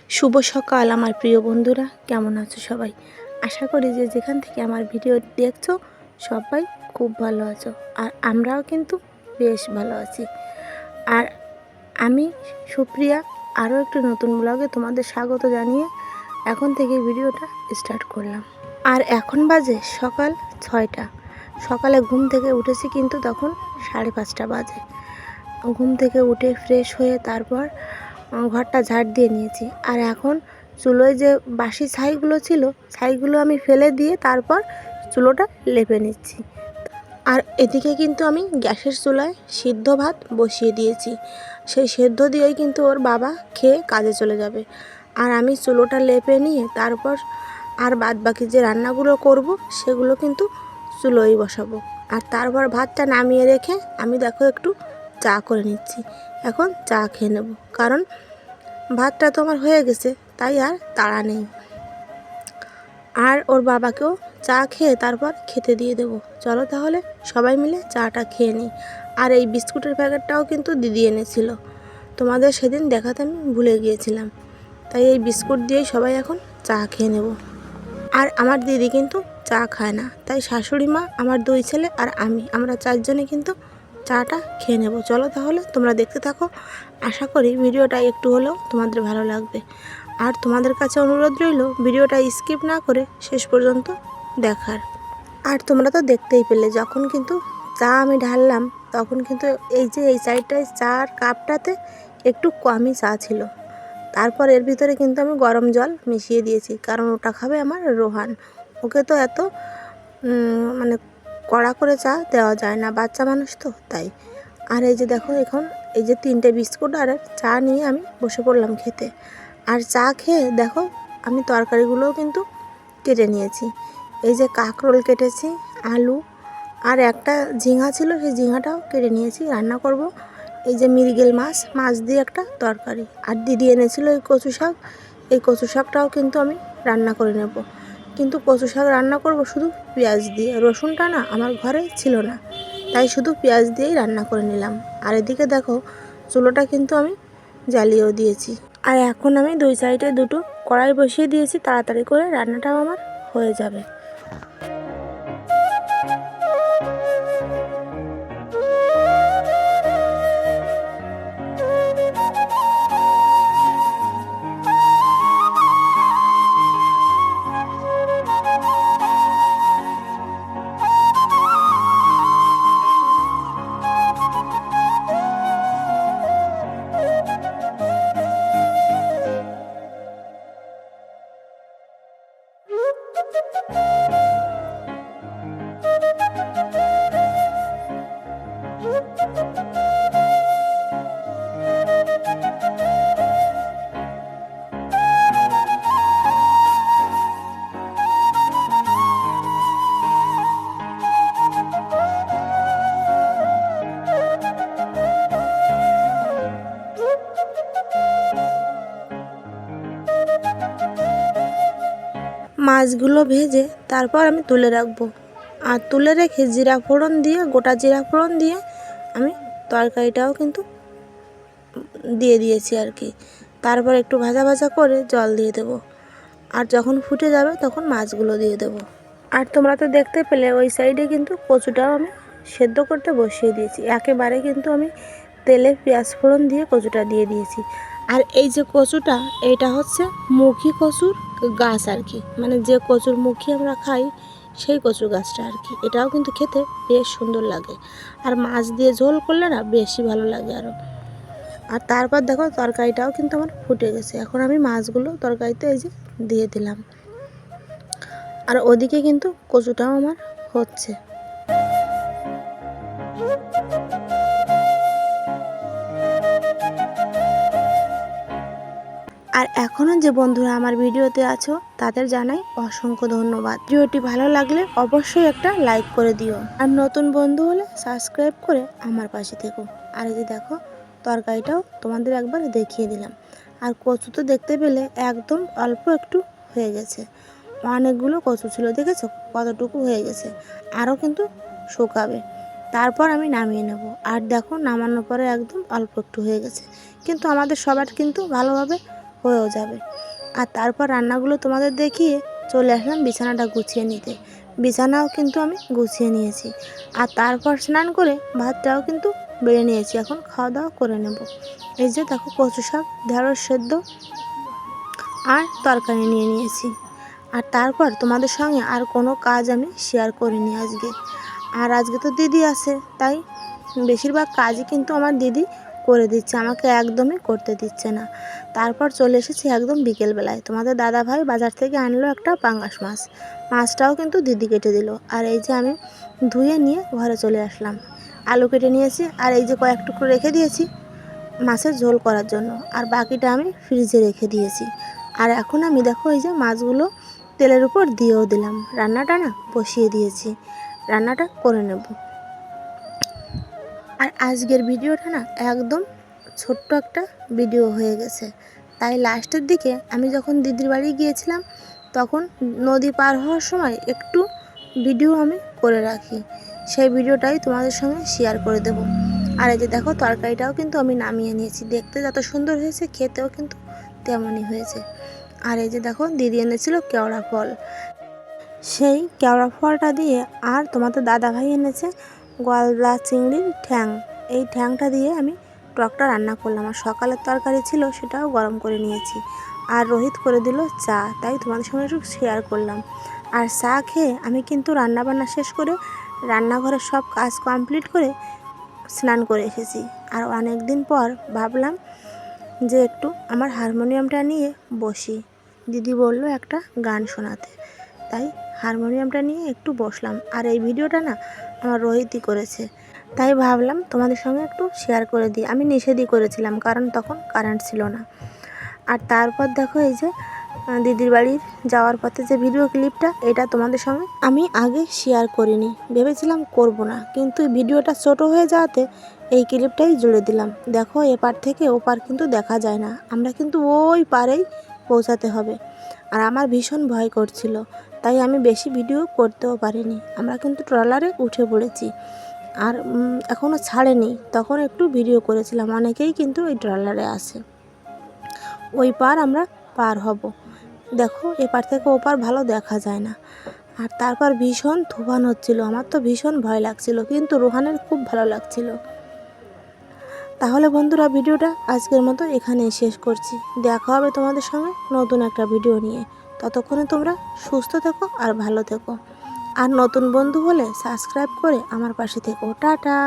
শুভ সকাল আমার প্রিয় বন্ধুরা, কেমন আছো সবাই? আশা করি যে যেখান থেকে আমার ভিডিও দেখছো সবাই খুব ভালো আছো, আর আমরাও কিন্তু বেশ ভালো আছি। আর আমি সুপ্রিয়া আরও একটি নতুন ব্লগে তোমাদের স্বাগত জানিয়ে এখন থেকে ভিডিওটা স্টার্ট করলাম। আর এখন বাজে সকাল 6টা। সকালে ঘুম থেকে উঠেছি কিন্তু তখন 5:30 বাজে। ঘুম থেকে উঠে ফ্রেশ হয়ে তারপর ঘরটা ঝাড় দিয়ে নিয়েছি। আর এখন চুলোয় যে বাসি ছাইগুলো ছিল, ছাইগুলো আমি ফেলে দিয়ে তারপর চুলোটা লেপে নিচ্ছি। আর এদিকে কিন্তু আমি গ্যাসের চুলায় সিদ্ধ ভাত বসিয়ে দিয়েছি। সেই সেদ্ধ দিয়েই কিন্তু ওর বাবা খেয়ে কাজে চলে যাবে। আর আমি চুলোটা লেপে নিয়ে তারপর আর বাদ বাকি যে রান্নাগুলো করব সেগুলো কিন্তু চুলোয় বসাবো। আর তারপর ভাতটা নামিয়ে রেখে আমি দেখো একটু চা করে নিচ্ছি। এখন চা খেয়ে নেব, কারণ ভাতটা তো আমার হয়ে গেছে, তাই আর তাড়া নেই। আর ওর বাবাকেও চা খেয়ে তারপর খেতে দিয়ে দেব। চলো তাহলে সবাই মিলে চাটা খেয়ে নিই। আর এই বিস্কুটের প্যাকেটটাও কিন্তু দিদি এনেছিল, তোমাদের সেদিন দেখাতে আমি ভুলে গিয়েছিলাম। তাই এই বিস্কুট দিয়েই সবাই এখন চা খেয়ে নেব। আর আমার দিদি কিন্তু চা খায় না, তাই শাশুড়ি মা, আমার 2 ছেলে আর আমরা 4 জনে কিন্তু চাটা খেয়ে নেব। চলো তাহলে তোমরা দেখতে থাকো। আশা করি ভিডিওটা একটু হলেও তোমাদের ভালো লাগবে। আর তোমাদের কাছে অনুরোধ রইল ভিডিওটা স্কিপ না করে শেষ পর্যন্ত দেখার। আর তোমরা তো দেখতেই পেলে, যখন কিন্তু চা আমি ঢাললাম তখন কিন্তু এই সাইডটায় চার কাপটাতে একটু কমই চা ছিল। তারপর এর ভিতরে কিন্তু আমি গরম জল মিশিয়ে দিয়েছি, কারণ ওটা খাবে আমার রোহান। ওকে তো এত মানে কড়া করে চা দেওয়া যায় না, বাচ্চা মানুষ তো, তাই। আর এই যে দেখো, এখন এই যে 3টে বিস্কুট আর চা নিয়ে আমি বসে পড়লাম খেতে। আর চা খেয়ে দেখো আমি তরকারিগুলোও কিন্তু কেটে নিয়েছি। এই যে কাঁকরোল কেটেছি, আলু আর একটা ঝিঙা ছিল, সেই ঝিঙাটাও কেটে নিয়েছি। রান্না করব এই যে মৃগেল মাছ দিয়ে একটা তরকারি। আর দিদি এনেছিল এই কচু শাক, এই কচু শাকটাও কিন্তু আমি রান্না করে নেব। কিন্তু কচু শাক রান্না করব শুধু পেঁয়াজ দিয়ে, রসুনটা না আমার ঘরে ছিল না, তাই শুধু পেঁয়াজ দিয়েই রান্না করে নিলাম। আর এদিকে দেখো চুলোটা কিন্তু আমি জ্বালিয়েও দিয়েছি। আর এখন আমি 2 সাইডে 2টো কড়াই বসিয়ে দিয়েছি, তাড়াতাড়ি করে রান্নাটাও আমার হয়ে যাবে। মাছগুলো ভেজে তারপর আমি তুলে রাখবো। আর তুলে রেখে জিরা ফোড়ন দিয়ে, গোটা জিরা ফোড়ন দিয়ে আমি তরকারিটাও কিন্তু দিয়ে দিয়েছি আর কি। তারপর একটু ভাজা ভাজা করে জল দিয়ে দেব। আর যখন ফুটে যাবে তখন মাছগুলো দিয়ে দেব। আর তোমরা তো দেখতে পেলে ওই সাইডে কিন্তু কচুটাও আমি সেদ্ধ করতে বসিয়ে দিয়েছি। একেবারে কিন্তু আমি তেলে পেঁয়াজ ফোড়ন দিয়ে কচুটা দিয়ে দিয়েছি। আর এই যে কচুটা, এটা হচ্ছে মুখী কচুর গাছ আর কি, মানে যে কচুর মুখী আমরা খাই সেই কচু গাছটা আর কি। এটাও কিন্তু খেতে বেশ সুন্দর লাগে, আর মাছ দিয়ে ঝোল করলে না বেশি ভালো লাগে আরও। আর তারপর দেখো তরকারিটাও কিন্তু আমার ফুটে গেছে। এখন আমি মাছগুলো তরকারিতে এই যে দিয়ে দিলাম। আর ওদিকে কিন্তু কচুটাও আমার হচ্ছে। আর এখনও যে বন্ধুরা আমার ভিডিওতে আছো তাদের জানাই অসংখ্য ধন্যবাদ। ভিডিওটি ভালো লাগলে অবশ্যই একটা লাইক করে দিও, আর নতুন বন্ধু হলে সাবস্ক্রাইব করে আমার পাশে থেকো। আর এই যে দেখো তরকারিটাও তোমাদের একবার দেখিয়ে দিলাম। আর কচু তো দেখতে পেলে একদম অল্প একটু হয়ে গেছে, অনেকগুলো কচু ছিল, দেখেছো কতটুকু হয়ে গেছে, আরও কিন্তু শুকাবে। তারপর আমি নামিয়ে নেব। আর দেখো নামানোর পরে একদম অল্প একটু হয়ে গেছে, কিন্তু আমাদের সবার কিন্তু ভালোভাবে হয়েও যাবে। আর তারপর রান্নাগুলো তোমাদের দেখিয়ে চলে আসলাম বিছানাটা গুছিয়ে নিতে। বিছানাও কিন্তু আমি গুছিয়ে নিয়েছি। আর তারপর স্নান করে ভাতটাও কিন্তু বেড়ে নিয়েছি, এখন খাওয়া দাওয়া করে নেব। এই যে দেখো কচু শাক, ঢেঁড়স সেদ্ধ আর তরকারি নিয়ে নিয়েছি। আর তারপর তোমাদের সঙ্গে আর কোনো কাজ আমি শেয়ার করিনি আজকে। আর আজকে তো দিদি আছে, তাই বেশিরভাগ কাজই কিন্তু আমার দিদি করে দিচ্ছে, আমাকে একদমই করতে দিচ্ছে না। তারপর চলে এসেছি একদম বিকেলবেলায়। তোমাদের দাদা ভাই বাজার থেকে আনলো একটা পাঙ্গাস মাছ, মাছটাও কিন্তু দিদি কেটে দিল। আর এই যে আমি ধুয়ে নিয়ে ঘরে চলে আসলাম। আলু কেটে নিয়েছি, আর এই যে কয়েক টুকরো রেখে দিয়েছি মাছের ঝোল করার জন্য, আর বাকিটা আমি ফ্রিজে রেখে দিয়েছি। আর এখন আমি দেখো এই যে মাছগুলো তেলের উপর দিয়েও দিলাম, রান্নাটা না বসিয়ে দিয়েছি, রান্নাটা করে নেব। আর আজকের ভিডিওটা না একদম ছোট্ট একটা ভিডিও হয়ে গেছে। তাই লাস্টের দিকে আমি যখন দিদির বাড়ি গিয়েছিলাম তখন নদী পার হওয়ার সময় একটু ভিডিও আমি করে রাখি, সেই ভিডিওটাই তোমাদের সঙ্গে শেয়ার করে দেব। আর এই যে দেখো তরকারিটাও কিন্তু আমি নামিয়ে নিয়েছি, দেখতে যত সুন্দর হয়েছে খেতেও কিন্তু তেমনই হয়েছে। আর এই যে দেখো দিদি এনেছিল কেওড়া ফল, সেই কেওড়া ফলটা দিয়ে, আর তোমাদের দাদা ভাই এনেছে গলদা চিংড়ির ঠ্যাং, এই ঠ্যাংটা দিয়ে আমি টকটা রান্না করলাম। আর সকালের তরকারি ছিল সেটাও গরম করে নিয়েছি। আর রোহিত করে দিল চা, তাই তোমাদের সঙ্গে একটু শেয়ার করলাম। আর চা খেয়ে আমি কিন্তু রান্নাবান্না শেষ করে রান্নাঘরের সব কাজ কমপ্লিট করে স্নান করে এসেছি। আর অনেক দিন পর ভাবলাম যে একটু আমার হারমোনিয়ামটা নিয়ে বসি, দিদি বলল একটা গান শোনাতে, তাই হারমোনিয়ামটা নিয়ে একটু বসলাম। আর এই ভিডিওটা না আমার রোহিতই করেছে, তাই ভাবলাম তোমাদের সঙ্গে একটু শেয়ার করে দিই। আমি নিষেধই করেছিলাম কারণ তখন কারেন্ট ছিল না। আর তারপর দেখো এই যে দিদির বাড়ির যাওয়ার পথে যে ভিডিও ক্লিপটা, এটা তোমাদের সঙ্গে আমি আগে শেয়ার করিনি, ভেবেছিলাম করব না, কিন্তু ভিডিওটা ছোট হয়ে যাওয়াতে এই ক্লিপটাই জুড়ে দিলাম। দেখো এপার থেকে ওপার কিন্তু দেখা যায় না, আমরা কিন্তু ওই পারেই পৌঁছাতে হবে। আর আমার ভীষণ ভয় করছিল, তাই আমি বেশি ভিডিও করতেও পারিনি। আমরা কিন্তু ট্রলারে উঠে পড়েছি, আর এখনও ছাড়েনি, তখন একটু ভিডিও করেছিলাম। অনেকেই কিন্তু ওই ট্রলারে আসে, ওই পার আমরা পার হব। দেখো এপার থেকে ওপার ভালো দেখা যায় না। আর তারপর ভীষণ তুফান হচ্ছিল, আমার তো ভীষণ ভয় লাগছিল, কিন্তু রোহানের খুব ভালো লাগছিল। তাহলে বন্ধুরা ভিডিওটা আজকের মতো এখানেই শেষ করছি। দেখা হবে তোমাদের সঙ্গে নতুন একটা ভিডিও নিয়ে। ততক্ষণে তোমরা সুস্থ থেকো আর ভালো থেকো। আর নতুন বন্ধু হলে সাবস্ক্রাইব করে আমার পাশে থেকো। টাটা।